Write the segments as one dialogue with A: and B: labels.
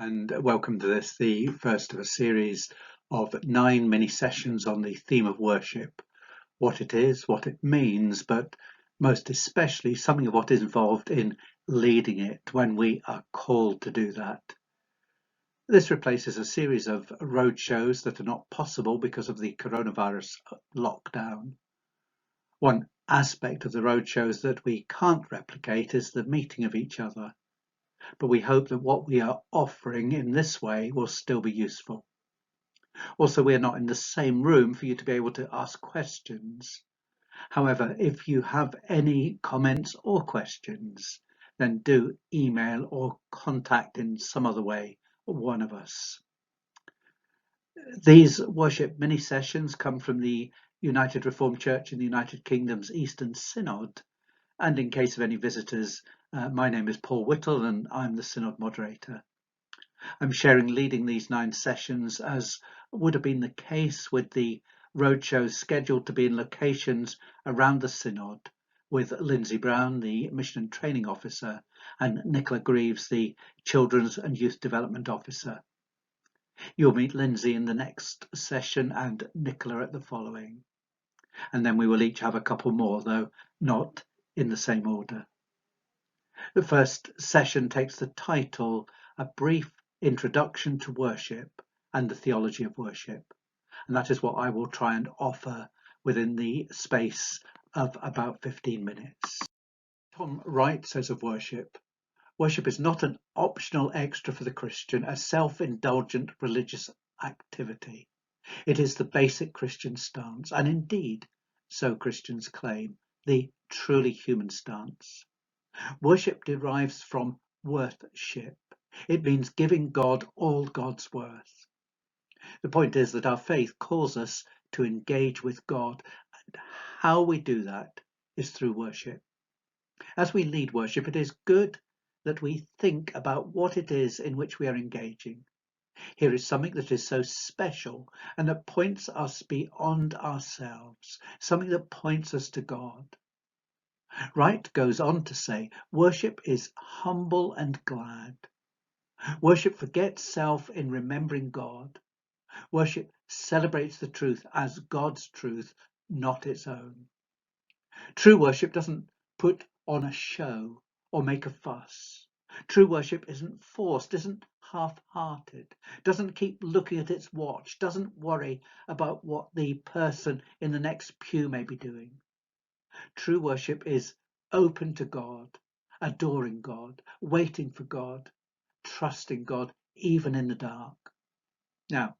A: and welcome to this, the first of a series of 9 mini sessions on the theme of worship, what it is, what it means, but most especially something of what is involved in leading it when we are called to do that. This replaces a series of roadshows that are not possible because of the coronavirus lockdown. One aspect of the roadshows that we can't replicate is the meeting of each other. But we hope that what we are offering in this way will still be useful. Also, we are not in the same room for you to be able to ask questions. However, if you have any comments or questions, then do email or contact in some other way one of us. These worship mini sessions come from the United Reformed Church in the United Kingdom's Eastern Synod, and in case of any visitors, my name is Paul Whittle and I'm the Synod moderator. I'm leading these 9 sessions, as would have been the case with the roadshows scheduled to be in locations around the Synod, with Lindsay Brown, the Mission and Training Officer, and Nicola Greaves, the Children's and Youth Development Officer. You'll meet Lindsay in the next session and Nicola at the following. And then we will each have a couple more, though not in the same order. The first session takes the title, A Brief Introduction to Worship and the Theology of Worship. And that is what I will try and offer within the space of about 15 minutes. Tom Wright says of worship, worship is not an optional extra for the Christian, a self-indulgent religious activity. It is the basic Christian stance, and indeed, so Christians claim, the truly human stance. Worship derives from worthship. It means giving God all God's worth. The point is that our faith calls us to engage with God, and how we do that is through worship. As we lead worship, it is good that we think about what it is in which we are engaging. Here is something that is so special and that points us beyond ourselves, something that points us to God. Wright goes on to say, worship is humble and glad. Worship forgets self in remembering God. Worship celebrates the truth as God's truth, not its own. True worship doesn't put on a show or make a fuss. True worship isn't forced, isn't half-hearted, doesn't keep looking at its watch, doesn't worry about what the person in the next pew may be doing. True worship is open to God, adoring God, waiting for God, trusting God, even in the dark. Now,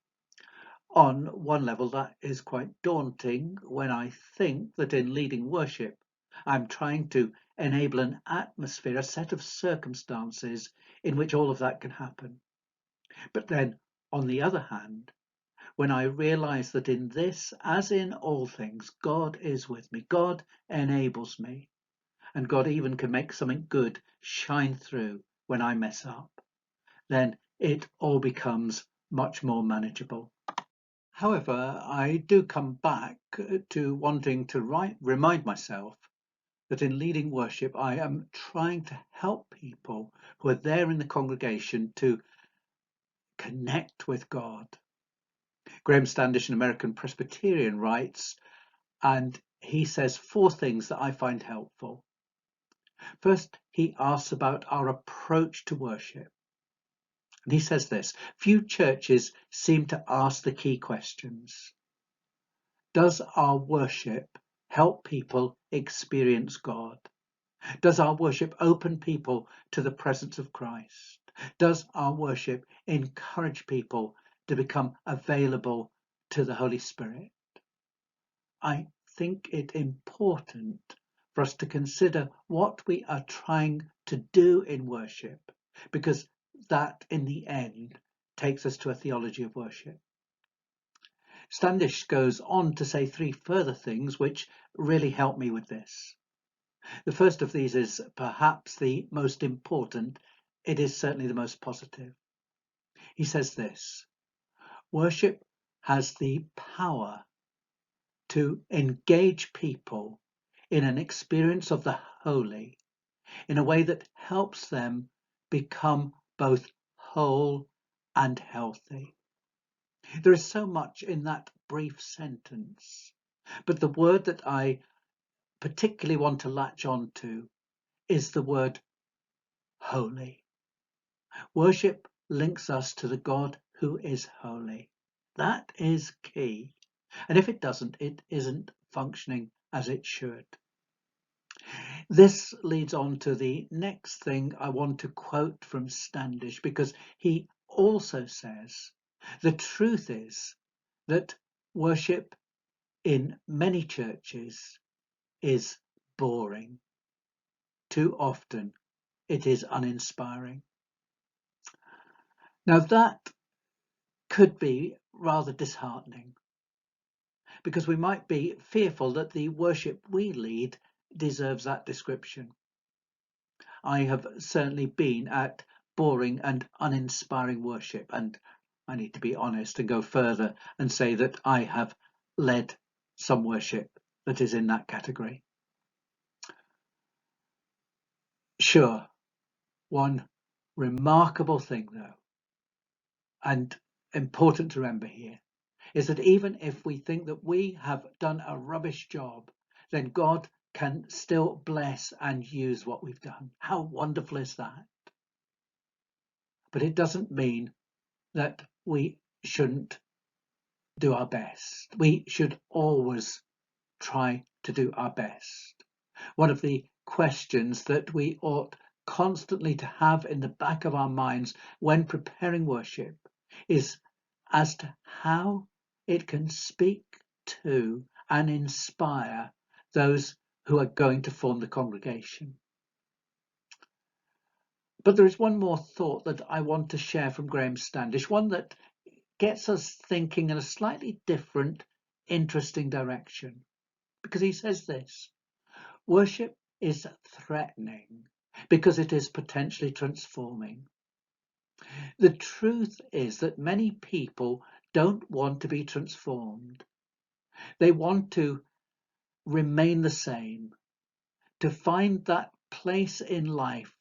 A: on one level, that is quite daunting when I think that in leading worship, I'm trying to enable an atmosphere, a set of circumstances in which all of that can happen. But then, on the other hand, when I realize that in this, as in all things, God is with me, God enables me, and God even can make something good shine through when I mess up, then it all becomes much more manageable. However, I do come back to wanting to remind myself that in leading worship, I am trying to help people who are there in the congregation to connect with God. Graham Standish, an American Presbyterian, writes, and he says 4 things that I find helpful. First, he asks about our approach to worship. And he says this, few churches seem to ask the key questions. Does our worship help people experience God? Does our worship open people to the presence of Christ? Does our worship encourage people to become available to the Holy Spirit? I think it important for us to consider what we are trying to do in worship, because that in the end takes us to a theology of worship. Standish goes on to say 3 further things which really help me with this. The first of these is perhaps the most important. It is certainly the most positive. He says this, worship has the power to engage people in an experience of the holy in a way that helps them become both whole and healthy. There is so much in that brief sentence, but the word that I particularly want to latch on to is the word holy. Worship links us to the God who is holy. That is key. And if it doesn't, it isn't functioning as it should. This leads on to the next thing I want to quote from Standish, because he also says the truth is that worship in many churches is boring. Too often it is uninspiring. Now that could be rather disheartening, because we might be fearful that the worship we lead deserves that description. I have certainly been at boring and uninspiring worship, and I need to be honest and go further and say that I have led some worship that is in that category. Sure, one remarkable thing though, and important to remember here, is that even if we think that we have done a rubbish job, then God can still bless and use what we've done. How wonderful is that? But it doesn't mean that we shouldn't do our best. We should always try to do our best. One of the questions that we ought constantly to have in the back of our minds when preparing worship is as to how it can speak to and inspire those who are going to form the congregation. But there is one more thought that I want to share from Graham Standish, one that gets us thinking in a slightly different, interesting direction. Because he says this: worship is threatening because it is potentially transforming. The truth is that many people don't want to be transformed. They want to remain the same, to find that place in life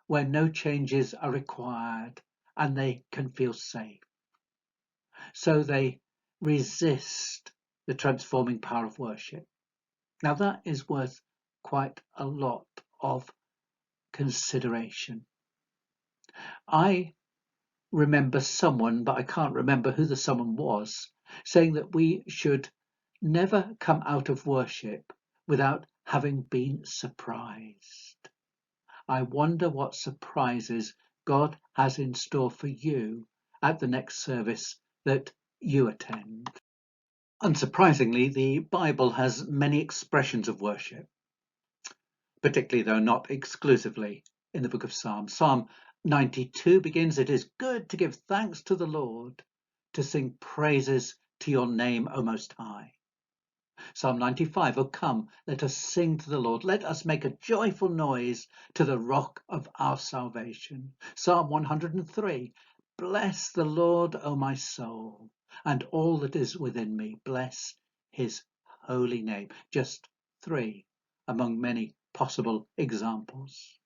A: where no changes are required and they can feel safe. So they resist the transforming power of worship. Now that is worth quite a lot of consideration. I remember someone, but I can't remember who the someone was, saying that we should never come out of worship without having been surprised. I wonder what surprises God has in store for you at the next service that you attend. Unsurprisingly, the Bible has many expressions of worship, particularly though not exclusively in the book of Psalms. Psalm 92 begins, "It is good to give thanks to the Lord, to sing praises to your name, O Most High." Psalm 95, "Oh come, let us sing to the Lord. Let us make a joyful noise to the rock of our salvation." Psalm 103, "Bless the Lord, O my soul, and all that is within me. Bless his holy name." Just three among many possible examples.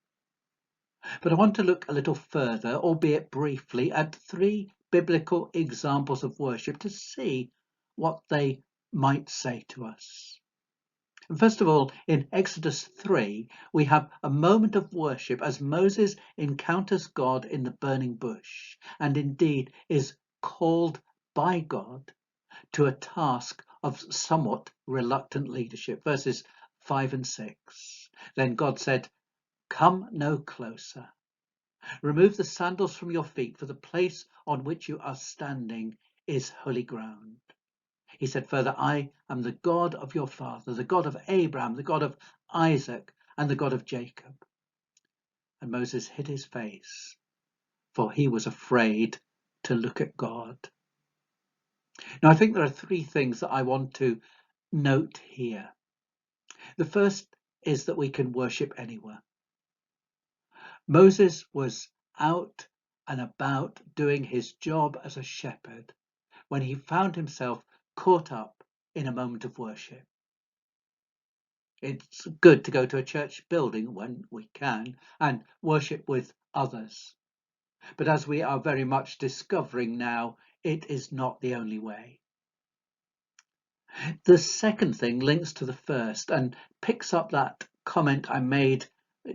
A: But I want to look a little further, albeit briefly, at three biblical examples of worship to see what they might say to us. And first of all, in Exodus 3, we have a moment of worship as Moses encounters God in the burning bush, and indeed is called by God to a task of somewhat reluctant leadership. Verses 5 and 6. Then God said, "Come no closer. Remove the sandals from your feet, for the place on which you are standing is holy ground." He said further, "I am the God of your father, the God of Abraham, the God of Isaac, and the God of Jacob." And Moses hid his face, for he was afraid to look at God. Now, I think there are three things that I want to note here. The first is that we can worship anywhere. Moses was out and about doing his job as a shepherd when he found himself caught up in a moment of worship. It's good to go to a church building when we can and worship with others. But as we are very much discovering now, it is not the only way. The second thing links to the first and picks up that comment I made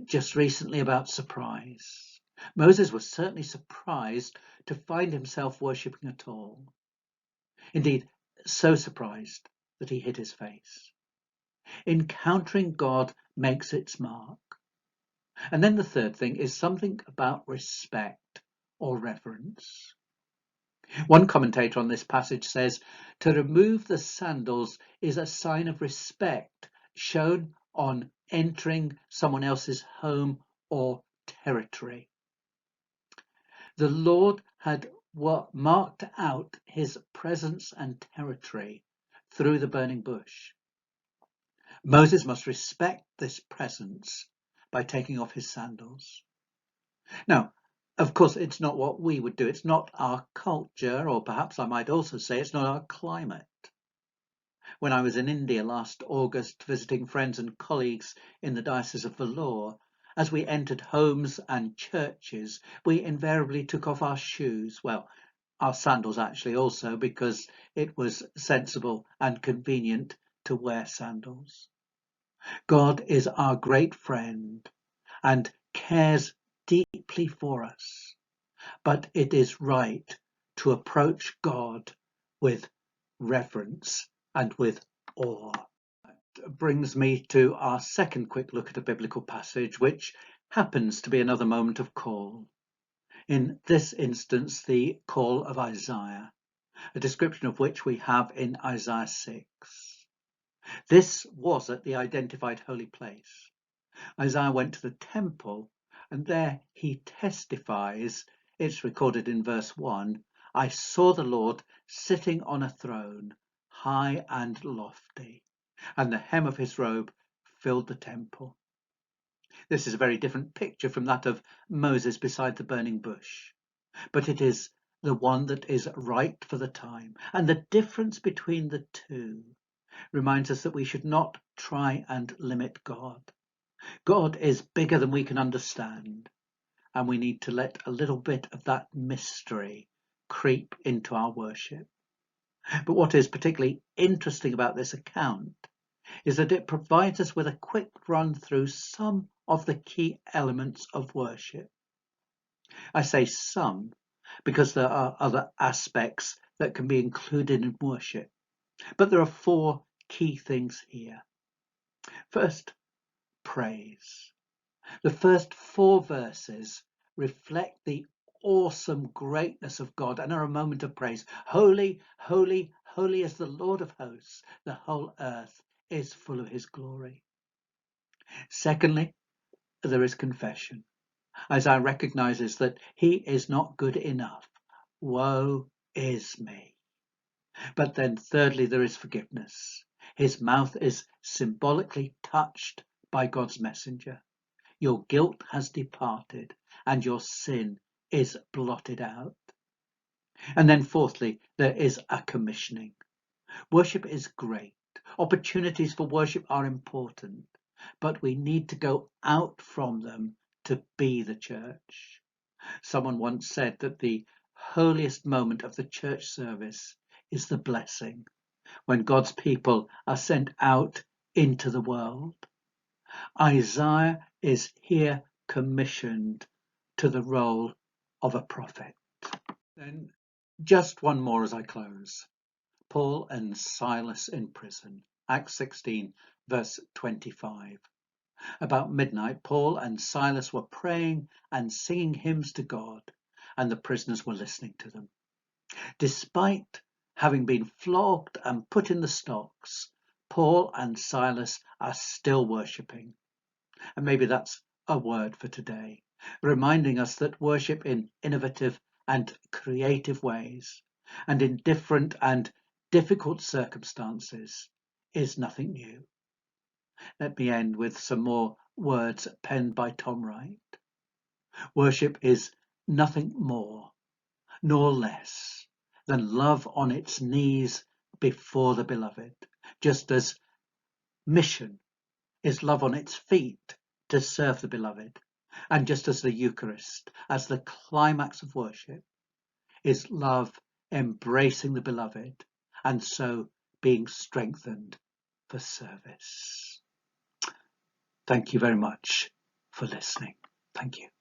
A: just recently about surprise. Moses was certainly surprised to find himself worshipping at all. Indeed, so surprised that he hid his face. Encountering God makes its mark. And then the third thing is something about respect or reverence. One commentator on this passage says, to remove the sandals is a sign of respect shown on entering someone else's home or territory. The Lord had marked out his presence and territory through the burning bush. Moses must respect this presence by taking off his sandals. Now, of course, it's not what we would do. It's not our culture, or perhaps I might also say it's not our climate. When I was in India last August visiting friends and colleagues in the Diocese of Vellore, as we entered homes and churches, we invariably took off our shoes. Well, our sandals actually also, because it was sensible and convenient to wear sandals. God is our great friend and cares deeply for us, but it is right to approach God with reverence and with awe. That brings me to our second quick look at a biblical passage, which happens to be another moment of call. In this instance, the call of Isaiah, a description of which we have in Isaiah 6. This was at the identified holy place. Isaiah went to the temple, and there he testifies, it's recorded in verse 1, I saw the Lord sitting on a throne, high and lofty, and the hem of his robe filled the temple. This is a very different picture from that of Moses beside the burning bush, but it is the one that is right for the time. And the difference between the two reminds us that we should not try and limit God. God is bigger than we can understand, and we need to let a little bit of that mystery creep into our worship. But what is particularly interesting about this account is that it provides us with a quick run through some of the key elements of worship. I say some because there are other aspects that can be included in worship, but there are four key things here. First, praise. The first four verses reflect the awesome greatness of God and are a moment of praise. Holy, holy, holy is the Lord of hosts. The whole earth is full of his glory. Secondly, there is confession. Isaiah recognizes that he is not good enough. Woe is me. But then thirdly, there is forgiveness. His mouth is symbolically touched by God's messenger. Your guilt has departed and your sin is blotted out. And then fourthly, there is a commissioning. Worship is great. Opportunities for worship are important, but we need to go out from them to be the church. Someone once said that the holiest moment of the church service is the blessing, when God's people are sent out into the world. Isaiah is here commissioned to the role of a prophet. Then just one more as I close. Paul and Silas in prison. Acts 16, verse 25. About midnight, Paul and Silas were praying and singing hymns to God, and the prisoners were listening to them. Despite having been flogged and put in the stocks, Paul and Silas are still worshipping. And maybe that's a word for today, reminding us that worship in innovative and creative ways and in different and difficult circumstances is nothing new. Let me end with some more words penned by Tom Wright. Worship is nothing more nor less than love on its knees before the beloved, just as mission is love on its feet to serve the beloved. And just as the Eucharist, as the climax of worship, is love embracing the beloved and so being strengthened for service. Thank you very much for listening. Thank you.